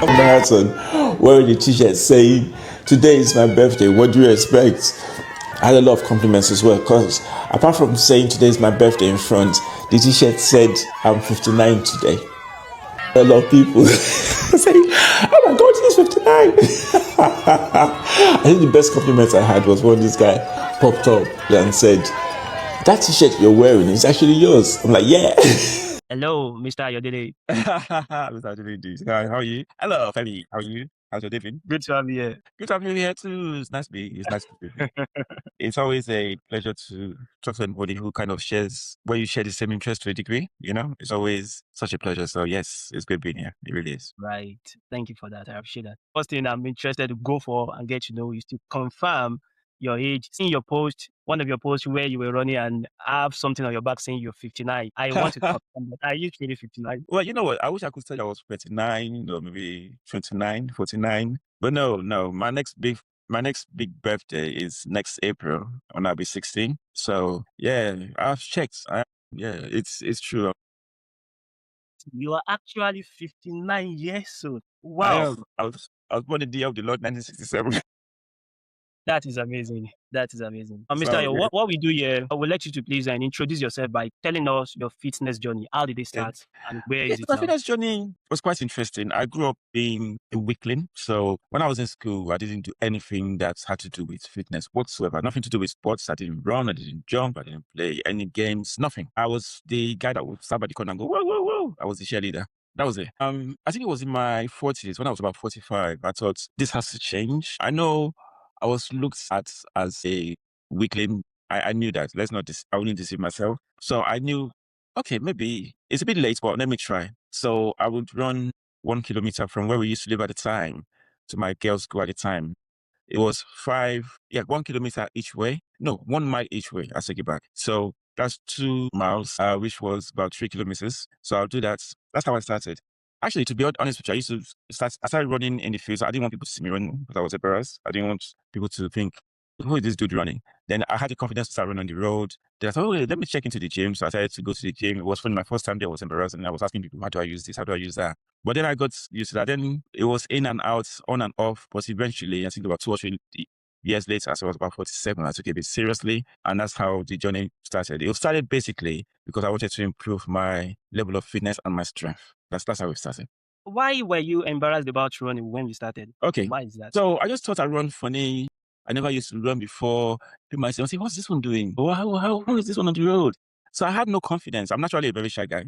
marathon wearing a t-shirt saying, "Today is my birthday, what do you expect?" I had a lot of compliments as well because apart from saying today is my birthday in front, the t-shirt said I'm 59 today. A lot of people saying, "Oh my god, he's 59." I think the best compliment I had was when this guy popped up and said, "That t-shirt you're wearing is actually yours." I'm like, "Yeah." Hello, Mr. Ayodele. Mr. Adeledu. Hi, how are you? Hello, Femi. How are you? How's your day been? Good to have you here. Good to have you here too. It's nice to be. It's nice to be here. It's always a pleasure to talk to anybody who kind of shares where you share the same interest to a degree. It's always such a pleasure. So yes, it's good being here. It really is. Right. Thank you for that. I appreciate that. First thing I'm interested to go for and get to know is to confirm your age. Seeing your post, one of your posts where you were running and have something on your back saying you're 59. I want to confirm that. Are you really 59? Well, you know what? I wish I could say I was 39 or maybe 29, 49. But no. My next big birthday is next April when I'll be 16. So yeah, I've checked. Yeah, it's true. You are actually 59 years old. I Wow. am. I was born in the year of the Lord 1967. That is amazing. That is amazing. Mr. So Ayo, yeah. what we do here, I will let you to please introduce yourself by telling us your fitness journey. How did it Yeah. start and where Yeah, is it my now? fitness journey was quite interesting. I grew up being a weakling. So when I was in school, I didn't do anything that had to do with fitness whatsoever. Nothing to do with sports. I didn't run. I didn't jump. I didn't play any games. Nothing. I was the guy that would stand by the corner and go, whoa, whoa, whoa. I was the cheerleader. That was it. I think it was in my 40s when I was about 45. I thought this has to change. I know I was looked at as a weakling. I knew that. I wouldn't deceive myself. So I knew, okay, maybe it's a bit late, but let me try. So I would run 1 kilometer from where we used to live at the time to my girls' school at the time. It was 1 kilometer each way. No, 1 mile each way. I take it back. So that's 2 miles, which was about 3 kilometers. So I'll do that. That's how I started. Actually, to be honest with you, I started running in the field. So I didn't want people to see me running because I was embarrassed. I didn't want people to think, who is this dude running? Then I had the confidence to start running on the road. Then I thought, okay, let me check into the gym. So I started to go to the gym. It was funny. My first time there was embarrassing. I was asking people, how do I use this? How do I use that? But then I got used to that. Then it was in and out, on and off. But eventually, I think about 2 or 3 years later, so I was about 47, I took it a bit seriously. And that's how the journey started. It started basically because I wanted to improve my level of fitness and my strength. That's how it started. Why were you embarrassed about running when you started? Okay. Why is that? So I just thought I run funny. I never used to run before. People might say, what's this one doing? But how is this one on the road? So I had no confidence. I'm naturally a very shy guy.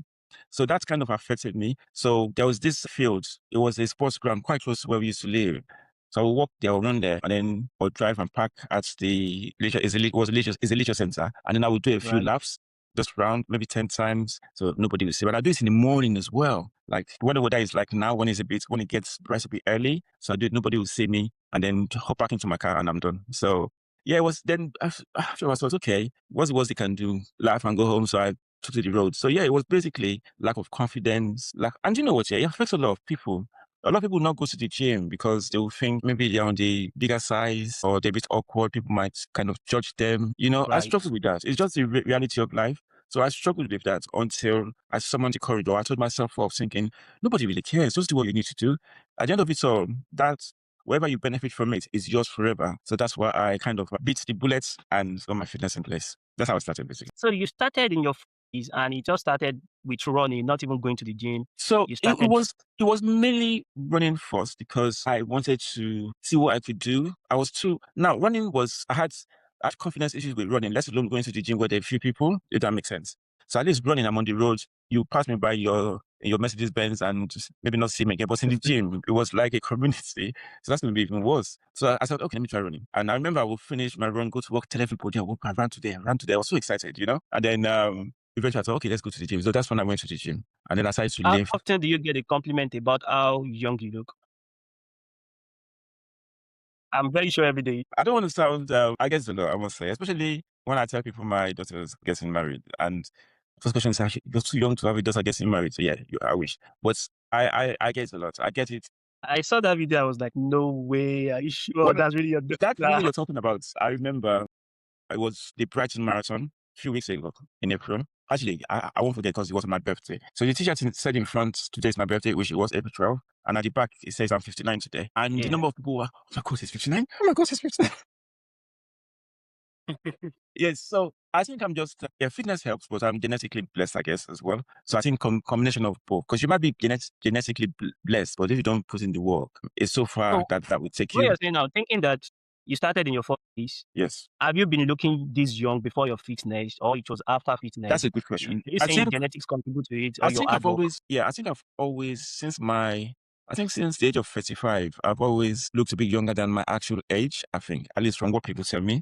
So that kind of affected me. So there was this field. It was a sports ground quite close to where we used to live. So I would walk there, I would run there, and then I would drive and park at the leisure. It's a leisure center, and then I would do a few Right. laps, just round maybe 10 times, so nobody will see. But I do it in the morning as well. Like when the weather is like now, when it gets bright a bit early, so I do it. Nobody will see me, and then hop back into my car, and I'm done. So yeah, it was then after I thought, okay, what's the worst they can do? Laugh and go home. So I took to the road. So yeah, it was basically lack of confidence. And you know what? Yeah, it affects a lot of people. A lot of people not go to the gym because they will think maybe they're on the bigger size or they're a bit awkward. People might kind of judge them. I Right. struggle with that. It's just the reality of life. So I struggled with that until I summoned the corridor. I told myself off thinking, nobody really cares. Just do what you need to do. At the end of it all, that's wherever you benefit from it is yours forever. So that's why I kind of beat the bullets and got my fitness in place. That's how I started basically. So you started in your 40s and you just started with running, not even going to the gym. So You it started. was mainly running first because I wanted to see what I could do. Running I had confidence issues with running, let alone going to the gym where there are few people, if that makes sense. So at least running, I'm on the road. You pass me by your Mercedes Benz and just maybe not see me again. But in the gym, it was like a community. So that's maybe even worse. So I said, okay, let me try running. And I remember I would finish my run, go to work, tell everybody, I ran today, I ran today. I was so excited. And then eventually I thought, okay, let's go to the gym. So that's when I went to the gym. And then I started to How lift. often do you get a compliment about how young you look? I'm very sure every day. I don't want to sound, I guess a lot, I must say, especially when I tell people my daughter's getting married. And first question is, actually, you're too young to have a daughter getting married. So yeah, I wish. But I get a lot. I get it. I saw that video. I was like, no way. Are you sure What that's really your that video daughter? you're talking about, I remember it was the Brighton Marathon a few weeks ago in April. Actually, I won't forget because it was my birthday. So the teacher said in front, today's my birthday, which it was April 12th. and at the back it says I'm 59 today. And the Yeah. number of people are, oh my God, it's 59? Oh my God, it's 59. Yes, so I think I'm just yeah, fitness helps, but I'm genetically blessed, I guess, as well. So I think combination of both, because you might be genetically blessed, but if you don't put in the work, it's so far So that would take what you. you're saying now, thinking that you started in your 40s, Yes, have you been looking this young before your fitness, or it was after fitness? that's a good question. You I saying think genetics contribute to it, I or your think hard I've work? always I think I've always since the age of 35, I've always looked a bit younger than my actual age. I think, at least from what people tell me.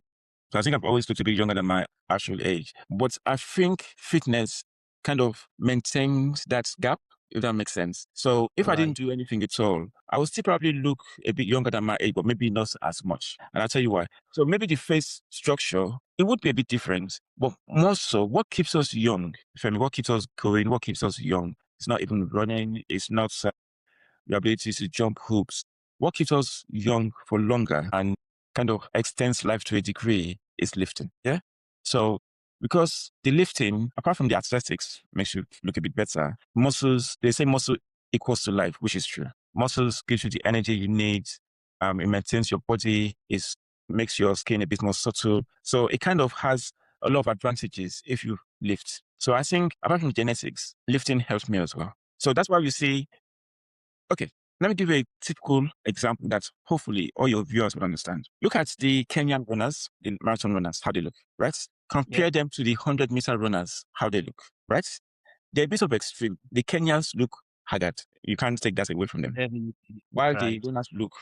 So I think I've always looked a bit younger than my actual age. But I think fitness kind of maintains that gap, if that makes sense. So if I Right. didn't do anything at all, I would still probably look a bit younger than my age, but maybe not as much. And I'll tell you why. So maybe the face structure, it would be a bit different, but more so, what keeps us young? Femi, what keeps us going? What keeps us young? It's not even running. It's not your ability to jump hoops. What keeps us young for longer and kind of extends life to a degree is lifting. Yeah. So because the lifting, apart from the athletics, makes you look a bit better. Muscles, they say muscle equals to life, which is true. Muscles gives you the energy you need. It maintains your body. It makes your skin a bit more subtle. So it kind of has a lot of advantages if you lift. So I think apart from genetics, lifting helps me as well. So that's why we see. Okay, let me give you a typical example that hopefully all your viewers will understand. Look at the Kenyan runners, the marathon runners, how they look, right? Yeah. Compare them to the 100-meter runners, how they look, right? They're a bit of extreme. The Kenyans look haggard. You can't take that away from them. Definitely. While the Right. runners look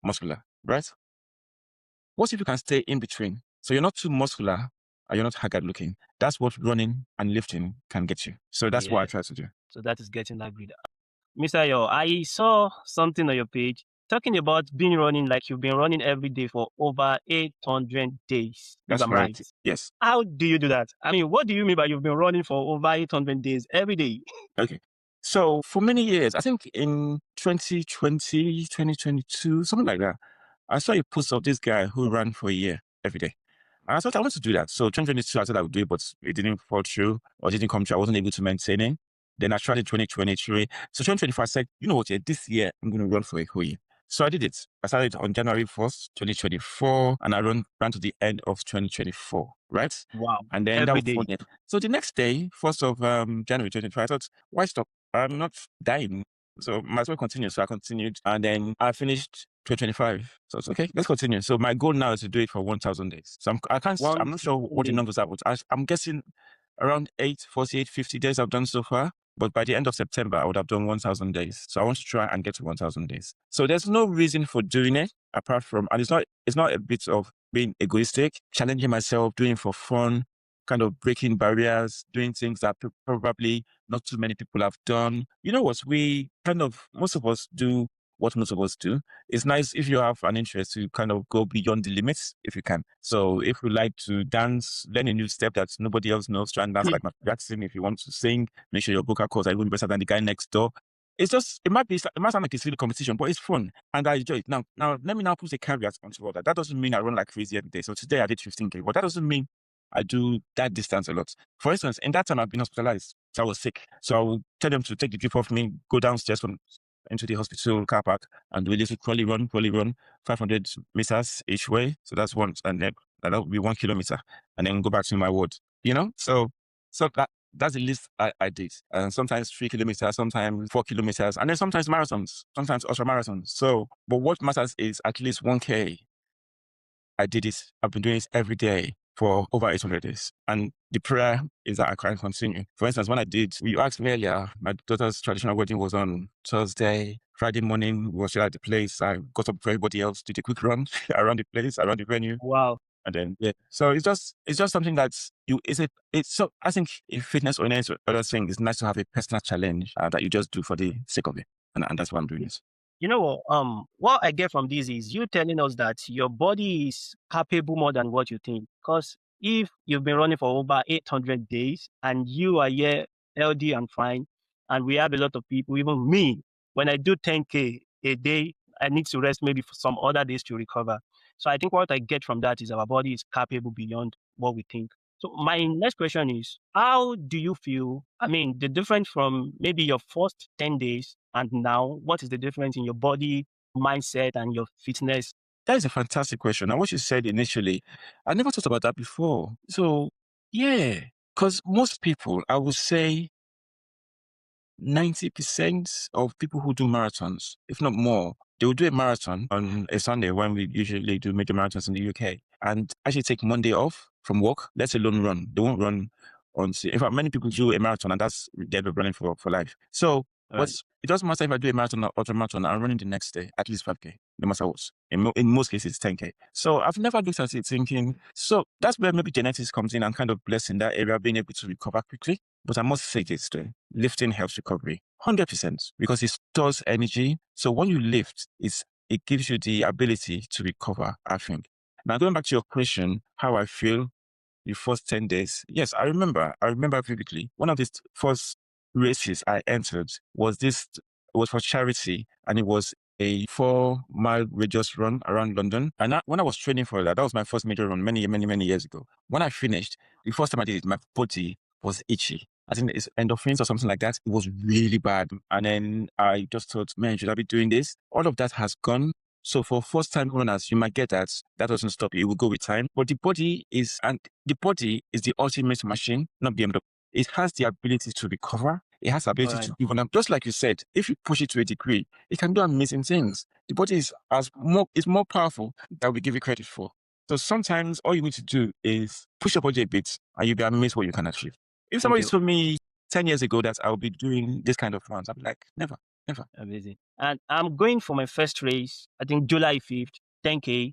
muscular, right? What if you can stay in between? So you're not too muscular and you're not haggard looking. That's what running and lifting can get you. So that's what I Yeah. try to do. So that is getting that grade. Mr. Yo, I saw something on your page talking about being running like you've been running every day for over 800 days, if That's I'm right. correct. Yes. How do you do that? I mean, what do you mean by you've been running for over 800 days every day? Okay. So for many years, I think in 2020, 2022, something like that, I saw a post of this guy who ran for a year every day. And I thought I want to do that. So 2022, I thought I would do it, but it didn't fall through or didn't come true. I wasn't able to maintain it. Then I tried in 2023. So 2024, I said, you know what, this year I'm going to run for a whole year. So I did it. I started on January 1st, 2024, and I ran to the end of 2024, right? Wow. And then that Every was day. 4 years. So the next day, 1st of January 2025, I thought, why stop? I'm not dying. So might as well continue. So I continued and then I finished 2025. So it's okay, let's continue. So my goal now is to do it for 1,000 days. So I'm not sure 1,000 what the days. numbers are, but I'm guessing around 48, 50 days I've done so far. But by the end of September, I would have done 1,000 days. So I want to try and get to 1,000 days. So there's no reason for doing it apart from, and it's not a bit of being egoistic, challenging myself, doing it for fun, kind of breaking barriers, doing things that probably not too many people have done. You know what? Most of us do what most of us do. It's nice if you have an interest to kind of go beyond the limits if you can. So if you like to dance, learn a new step that nobody else knows, try and dance like Michael Jackson. If you want to sing, make sure your vocal cords are even better than the guy next door. It might sound like a silly competition, but it's fun and I enjoy it. Now let me now put a caveat onto all that. That doesn't mean I run like crazy every day. So today I did 15K, but that doesn't mean I do that distance a lot. For instance, in that time I've been hospitalized. So I was sick. So I will tell them to take the drip off me, go downstairs into the hospital car park and do a little crawly run, 500 meters each way. So that's once, and then that will be 1 kilometer, and then go back to my ward. So that's the list I did. And sometimes 3 kilometers, sometimes 4 kilometers, and then sometimes marathons, sometimes ultra marathons. So, but what matters is at least 1K. I did it. I've been doing it every day for over 800 days. And the prayer is that I can continue. For instance, when you asked me earlier, my daughter's traditional wedding was on Thursday. Friday morning, we were still at the place. I got up for everybody else, did a quick run around the place, around the venue. Wow. And then, yeah. So it's just something that's I think if fitness or any other thing, it's nice to have a personal challenge that you just do for the sake of it. And that's why I'm doing this. You know what I get from this is you telling us that your body is capable more than what you think. Because if you've been running for over 800 days and you are here healthy and fine, and we have a lot of people, even me, when I do 10K a day, I need to rest maybe for some other days to recover. So I think what I get from that is our body is capable beyond what we think. So my next question is, how do you feel? I mean, the difference from maybe your first 10 days and now, what is the difference in your body, mindset, and your fitness? That is a fantastic question. And what you said initially, I never thought about that before. So, yeah, because most people, I would say 90% of people who do marathons, if not more, they will do a marathon on a Sunday when we usually do major marathons in the UK and actually take Monday off from work, let alone run. They won't run in fact, many people do a marathon and that's they're running for life. So Right. it doesn't matter if I do a marathon or ultra marathon, I'm running the next day, at least 5K, no matter what. In most cases, it's 10K. So I've never looked at it thinking, so that's where maybe genetics comes in and kind of blessed in that area, being able to recover quickly. But I must say this too, lifting helps recovery 100% because it stores energy. So when you lift, it gives you the ability to recover, I think. Now, going back to your question, how I feel the first 10 days. Yes, I remember vividly. One of these first races I entered was for charity and it was a 4-mile radius run around London. And when I was training for that was my first major run many years ago. When I finished, the first time I did it, my body was itchy. I think it's endorphins or something like that. It was really bad. And then I just thought, man, should I be doing this? All of that has gone. So for first time runners, you might get that. That doesn't stop you. It will go with time. But the body is the ultimate machine, not BMW. It has the ability to recover. It has the ability Right. to give on. Just like you said, if you push it to a degree, it can do amazing things. The body is more powerful than we give it credit for. So sometimes all you need to do is push your body a bit and you'll be amazed what you can achieve. If somebody Okay. told me 10 years ago that I'll be doing this kind of runs, I'd be like, never. Amazing. And I'm going for my first race, I think July 5th, 10K.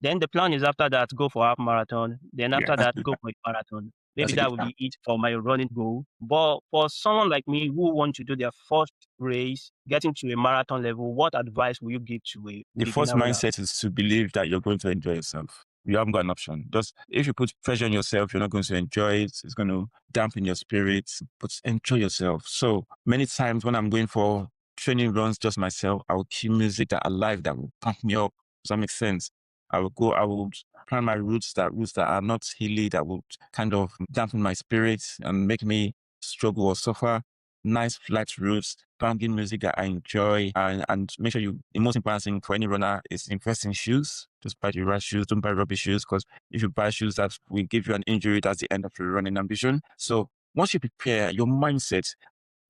Then the plan is after that, go for half marathon. Then Yeah, after that, go for a marathon. that's Maybe a that good will plan. be it for my running goal. But for someone like me who want to do their first race, getting to a marathon level, what advice will you give to a The first beginner runner? mindset is to believe that you're going to enjoy yourself. You haven't got an option. Just if you put pressure on yourself, you're not going to enjoy it. It's going to dampen your spirits, but enjoy yourself. So many times when I'm going for training runs just myself, I will cue music that I like that will pump me up. Does that make sense? I will plan my routes that are not hilly, that will kind of dampen my spirits and make me struggle or suffer. Nice flat routes, banging music that I enjoy, and make sure the most important thing for any runner is invest in shoes. Just buy the right shoes, don't buy rubbish shoes, because if you buy shoes that will give you an injury, that's the end of your running ambition. So once you prepare your mindset,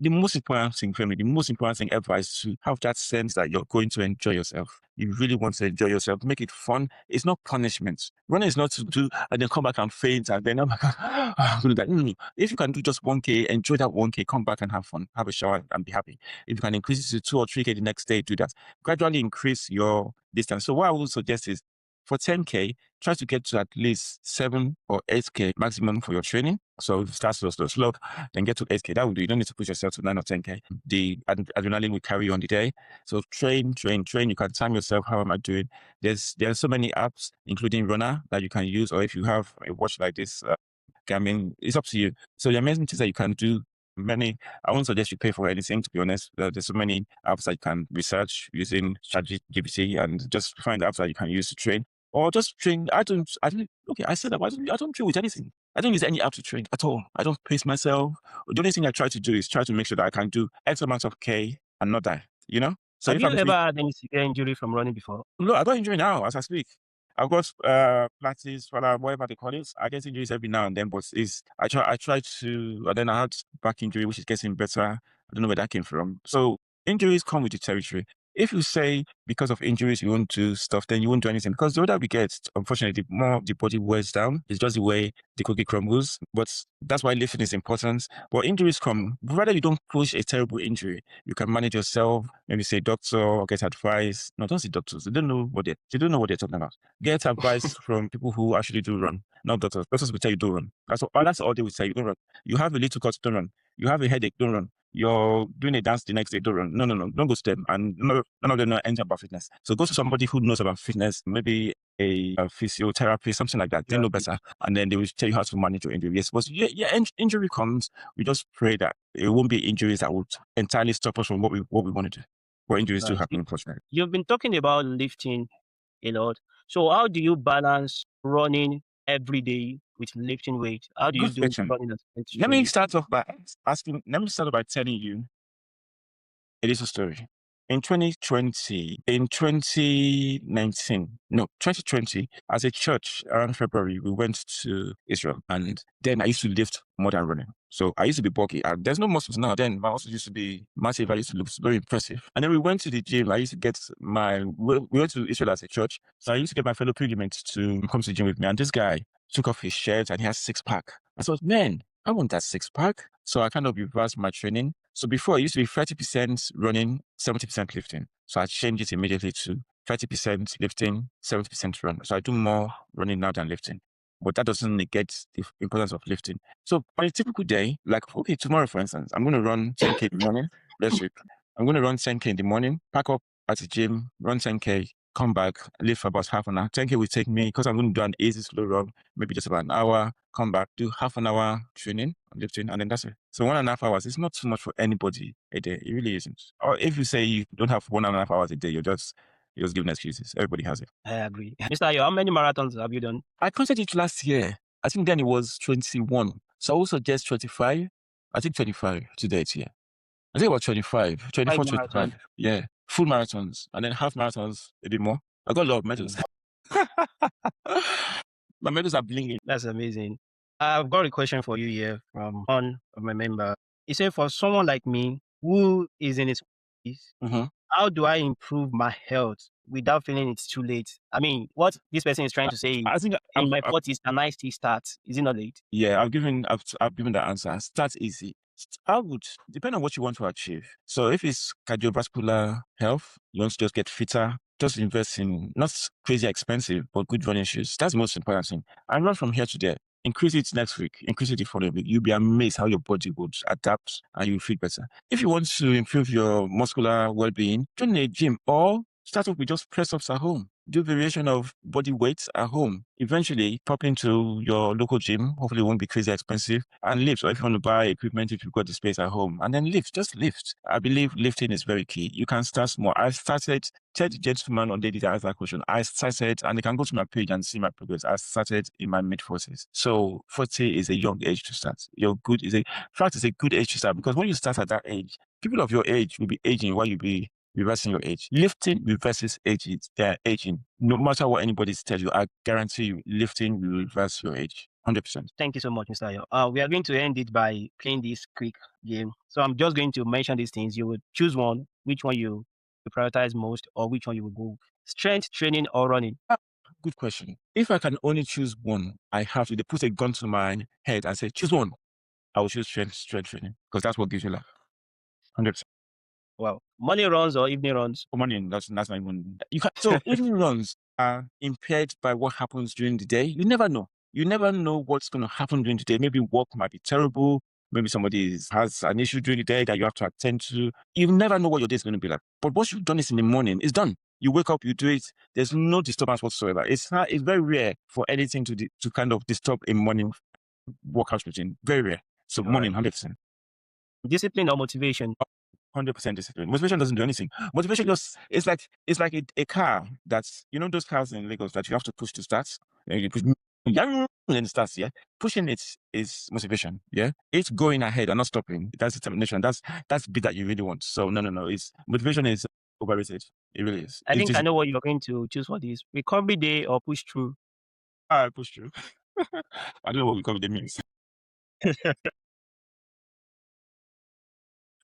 the most important thing for me, the most important thing ever is to have that sense that you're going to enjoy yourself. You really want to enjoy yourself. Make it fun. It's not punishment. Running is not to do and then come back and faint and then, oh my God, I'm going to do that. No. If you can do just 1K, enjoy that 1K, come back and have fun, have a shower and be happy. If you can increase it to 2 or 3K the next day, do that. Gradually increase your distance. So what I would suggest is for 10K, try to get to at least 7 or 8K maximum for your training. So start slow, then get to 8K. That will do. You don't need to push yourself to 9 or 10K. The adrenaline will carry you on the day. So train. You can time yourself. How am I doing? There are so many apps, including Runner, that you can use. Or if you have a watch like this, it's up to you. So the amazing things that you can do. I won't suggest you pay for anything, to be honest. There's so many apps that you can research using ChatGPT and just find apps that you can use to train. Or just train. Okay, I said that, but I don't train with anything. I don't use any app to train at all. I don't pace myself. The only thing I try to do is try to make sure that I can do X amount of K and not die, So Have if you I'm ever doing, had any severe injury from running before? no, I got injury now as I speak. I've got plates, whatever they call it. I get injuries every now and then, but I try to, and then I had back injury, which is getting better. I don't know where that came from. So injuries come with the territory. If you say because of injuries you won't do stuff, then you won't do anything. Because the older we get, unfortunately, the more the body wears down. It's just the way the cookie crumbles. But that's why lifting is important. But injuries come, rather you don't push a terrible injury. You can manage yourself, maybe say doctor or get advice. No, don't say doctors. They don't know what they're talking about. Get advice from people who actually do run, not doctors. Doctors will tell you don't run. That's all they will tell you, don't run. You have a little cut, don't run. You have a headache, don't run. You're doing a dance the next day, don't run. No, don't go to them. And none of them know anything about fitness. So go to somebody who knows about fitness, maybe a physiotherapist, something like that. They know better. And then they will tell you how to manage your injury. Yes, but injury comes. We just pray that it won't be injuries that would entirely stop us from what we want to do. But injuries do Right. happen, unfortunately. You've been talking about lifting a lot. So how do you balance running every day with lifting weight? How do you Good do question. running and strength Let me training? start off by telling you it is a story. In 2020, in 2019, no, 2020, as a church around February, we went to Israel. And then I used to lift more than running. So I used to be bulky. There's no muscles now. Then my muscles used to be massive. I used to look very impressive. And then we went to the gym. I used to get we went to Israel as a church. So I used to get my fellow pilgrims to come to the gym with me. And this guy took off his shirt and he has 6-pack. I thought, man, I want that 6-pack. So I kind of reversed my training. So before it used to be 30% running, 70% lifting. So I changed it immediately to 30% lifting, 70% run. So I do more running now than lifting. But that doesn't negate the importance of lifting. So on a typical day, like, okay, tomorrow, for instance, I'm going to run 10K in the morning. Let's week. I'm going to run 10K in the morning, pack up at the gym, run 10K, come back, lift for about half an hour. 10K will take me, because I'm going to do an easy, slow run, maybe just about an hour, come back, do half an hour training, lifting, and then that's it. So 1.5 hours is not too much for anybody a day. It really isn't. Or if you say you don't have 1.5 hours a day, you're just giving excuses. Everybody has it. I agree. Mr. Ayo, how many marathons have you done? I counted it last year. I think then it was 21. So I also just 25. I think 25 to date, yeah. I think about 25, 24, 25. Yeah. Full marathons. And then half marathons, a bit more. I got a lot of medals. My medals are blinging. That's amazing. I've got a question for you here from one of my member. He said, for someone like me who is in his 40s, how do I improve my health without feeling it's too late? I mean, what this person is trying to say, I think in my 40s, can I still start? Is it not late? Yeah, I've given that answer. Start easy. I would depend on what you want to achieve. So if it's cardiovascular health, you want to just get fitter, just invest in not crazy expensive, but good running shoes. That's the most important thing. And run from here to there. Increase it next week, increase it the following week. You'll be amazed how your body would adapt and you feel better. If you want to improve your muscular well-being, join a gym or start off with just press-ups at home. Do variation of body weights at home. Eventually, pop into your local gym. Hopefully, it won't be crazy expensive. And lift. Or if you want to buy equipment, if you've got the space at home, and then lift. Just lift. I believe lifting is very key. You can start small. I started. Tell the gentleman on daily that asked that question. I started, and they can go to my page and see my progress. I started in my mid-40s. So 40 is a young age to start. In fact, it's a good age to start, because when you start at that age, people of your age will be aging while you be reversing your age. Lifting reverses aging. No matter what anybody tells you, I guarantee you, lifting will reverse your age. 100%. Thank you so much, Mr. Ayo. We are going to end it by playing this quick game. So I'm just going to mention these things. You would choose one, which one you prioritize most, or which one you will go. Strength training or running? Good question. If I can only choose one, I have to. They put a gun to my head and say, choose one. I will choose strength training, because that's what gives you life. 100%. Wow. Morning runs or evening runs? Morning, that's not even. So evening runs are impaired by what happens during the day. You never know. You never know what's going to happen during the day. Maybe work might be terrible. Maybe somebody has an issue during the day that you have to attend to. You never know what your day is going to be like. But once you've done this in the morning, it's done. You wake up, you do it. There's no disturbance whatsoever. It's very rare for anything to kind of disturb a morning workout routine. Very rare. So morning, 100%. Discipline or motivation? 100% discipline. Motivation doesn't do anything. Motivation just, it's like a car that's, those cars in Lagos that you have to push to start. And you push, and then it starts, yeah? Pushing it is motivation, yeah? It's going ahead and not stopping. That's determination. That's the bit that you really want. So no. Motivation is overrated. It really is. I think I know what you're going to choose for this. Recovery day or push through? I push through. I don't know what recovery day means.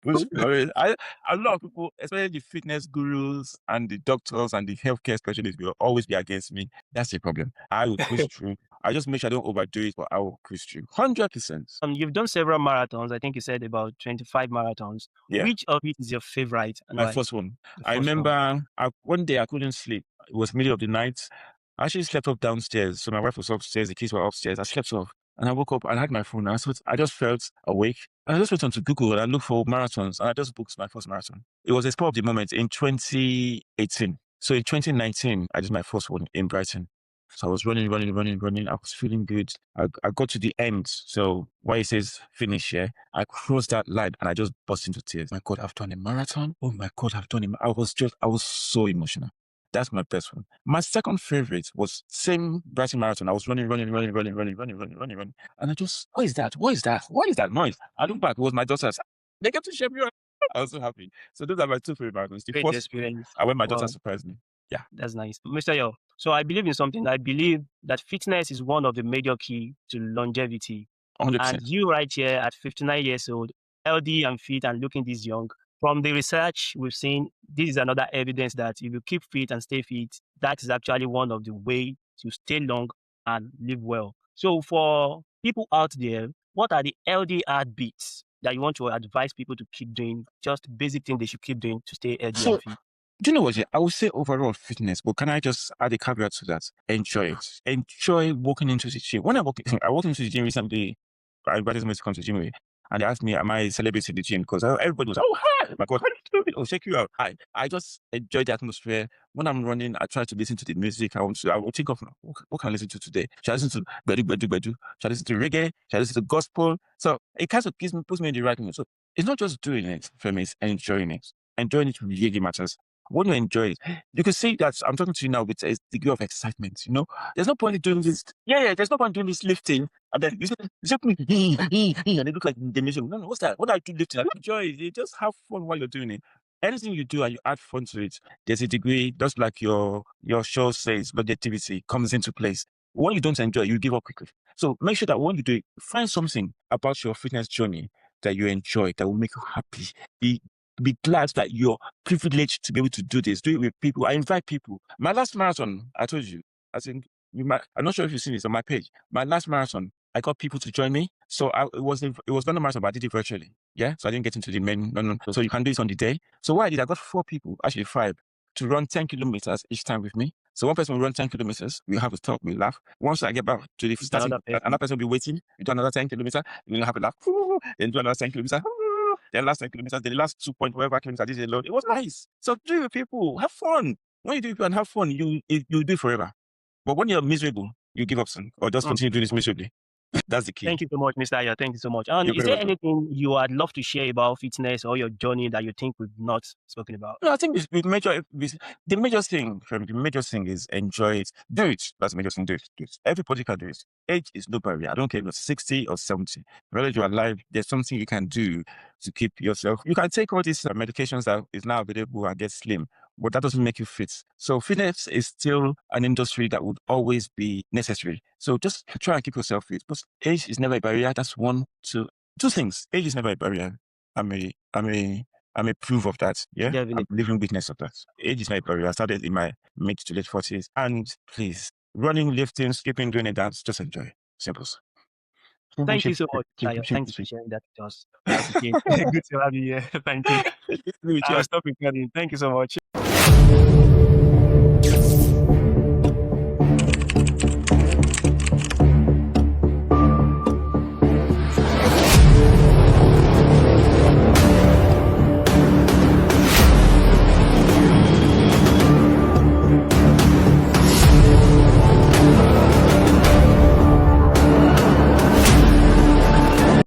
A lot of people, especially the fitness gurus and the doctors and the healthcare specialists, will always be against me. That's the problem. I will push through. I just make sure I don't overdo it, but I will push through. 100%. You've done several marathons. I think you said about 25 marathons. Yeah. Which of it is your favorite? And My why? first one. I remember one day I couldn't sleep. It was middle of the night. I actually slept off downstairs. So my wife was upstairs. The kids were upstairs. I slept off. And I woke up and I had my phone. And I just felt awake. And I just went on to Google and I looked for marathons. And I just booked my first marathon. It was a spur of the moment in 2018. So in 2019, I did my first one in Brighton. So I was running. I was feeling good. I got to the end. So why it says finish here, I crossed that line and I just burst into tears. My God, I've done a marathon. Oh my God, I've done it. I was so emotional. That's my best one. My second favorite was same Brighton Marathon. I was running. And I just, what is that? What is that? What is that noise? I look back, it was my daughter's. They kept to share me. I was so happy. So those are my two favorite marathons. The Great first, experience. when my daughter Wow. surprised me. Yeah. That's nice. Mr. Yo, so I believe in something. I believe that fitness is one of the major key to longevity. 100%. And you right here at 59 years old, healthy and fit and looking this young, from the research we've seen, this is another evidence that if you keep fit and stay fit, that is actually one of the way to stay long and live well. So for people out there, what are the healthy habits that you want to advise people to keep doing? Just basic things they should keep doing to stay healthy So, and fit. do you know what? I would say overall fitness, but can I just add a caveat to that? Enjoy it. Enjoy walking into the gym. When I walked into the gym recently, I invited someone to come to the gym with, and they asked me, am I celebrating the gym? Because everybody was, oh, hi, my God, how do you do it? Oh, check you out. I just enjoy the atmosphere. When I'm running, I try to listen to the music. I will think of, what can I listen to today? Should I listen to Bedu, Bedu, Bedu? Should I listen to reggae? Should I listen to gospel? So it kind of puts me in the right mood. So it's not just doing it for me, it's enjoying it. Enjoying it really matters. When you enjoy it, you can see that I'm talking to you now with a degree of excitement. You know, there's no point in doing this. Yeah, there's no point in doing this lifting. And then you see me, and they look like the mission. No, what's that? What are you doing lifting? I enjoy it. You just have fun while you're doing it. Anything you do and you add fun to it, there's a degree, just like your show says, longevity comes into place. When you don't enjoy it, you give up quickly. So make sure that when you do it, find something about your fitness journey that you enjoy, that will make you happy. Be glad that you're privileged to be able to do this. Do it with people. I invite people. My last marathon, I told you, I think I'm not sure if you've seen this on my page. My last marathon, I got people to join me. So it was not a marathon, but I did it virtually. Yeah. So I didn't get into the main. No. So you can do it on the day. So what I did, I got 4 people, actually 5, to run 10 kilometers each time with me. So one person will run 10 kilometers. We have a talk, we laugh. Once I get back to the starting, another person will be waiting. We do another 10 kilometers. We'll have a laugh. Then do another 10 kilometers. Then last 10 kilometers, the last 2 point whatever kilometers I did alone. It was nice. So do it with people. Have fun. When you do it with people and have fun, you do it forever. But when you're miserable, you give up soon, or just continue doing this miserably. That's the key. Thank you so much, Mr. Aya. Thank you so much. And You're is very there anything you would love to share about fitness or your journey that you think we've not spoken about? No, I think the major thing is enjoy it. Do it. That's the major thing. Do it. Everybody can do it. Age is no barrier. I don't care if you're 60 or 70. Whether you're alive, there's something you can do to keep yourself. You can take all these medications that is now available and get slim, but that doesn't make you fit. So fitness is still an industry that would always be necessary. So just try and keep yourself fit. But age is never a barrier. That's two things. Age is never a barrier. I'm a proof of that. Yeah. Definitely. I'm living witness of that. Age is my barrier. I started in my mid to late 40s. And please, running, lifting, skipping, doing a dance, just enjoy. Simple. Thank you so much, Tayo. Thanks for sharing that with us. Good to have you here. Thank you. I'll stop recording. Thank you so much.